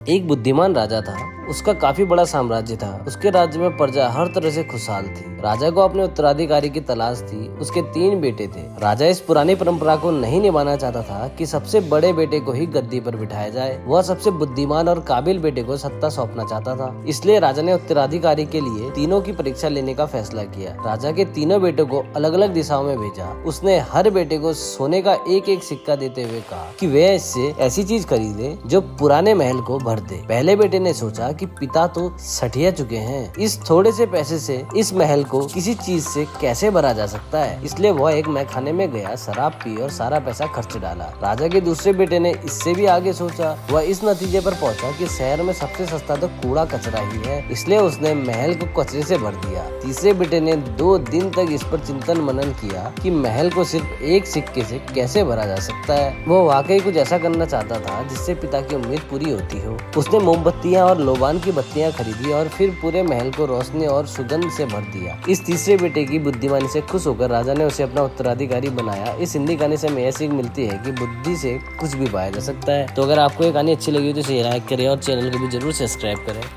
एक बुद्धिमान राजा था। उसका काफी बड़ा साम्राज्य था। उसके राज्य में प्रजा हर तरह से खुशहाल थी। राजा को अपने उत्तराधिकारी की तलाश थी। उसके 3 बेटे थे। राजा इस पुरानी परंपरा को नहीं निभाना चाहता था कि सबसे बड़े बेटे को ही गद्दी पर बिठाया जाए। वह सबसे बुद्धिमान और काबिल बेटे को सत्ता सौंपना चाहता था। इसलिए राजा ने उत्तराधिकारी के लिए तीनों की परीक्षा लेने का फैसला किया। राजा के तीनों बेटों को अलग अलग दिशाओं में भेजा। उसने हर बेटे को सोने का एक एक सिक्का देते हुए कहा कि वह इससे ऐसी चीज खरीदे जो पुराने महल को भर दे। पहले बेटे ने सोचा कि पिता तो सठिया चुके हैं, इस थोड़े से पैसे से इस महल को किसी चीज से कैसे भरा जा सकता है। इसलिए वह एक मैखाने में गया, शराब पी और सारा पैसा खर्च डाला। राजा के दूसरे बेटे ने इससे भी आगे सोचा। वह इस नतीजे पर पहुंचा कि शहर में सबसे सस्ता तो कूड़ा कचरा ही है, इसलिए उसने महल को कचरे से भर दिया। तीसरे बेटे ने 2 दिन तक इस पर चिंतन मनन किया कि महल को सिर्फ एक सिक्के से कैसे भरा जा सकता है। वो वाकई कुछ ऐसा करना चाहता था जिससे पिता की उम्मीद पूरी होती हो। उसने मोमबत्तियां और लोबान की बत्तियां खरीदी और फिर पूरे महल को रोशनी और सुगंध से भर दिया। इस तीसरे बेटे की बुद्धिमानी से खुश होकर राजा ने उसे अपना उत्तराधिकारी बनाया। इस हिंदी कहानी से हमें यह सीख मिलती है कि बुद्धि से कुछ भी पाया जा सकता है। तो अगर आपको ये कहानी अच्छी लगी हो तो इसे लाइक करें और चैनल को भी जरूर सब्सक्राइब करें।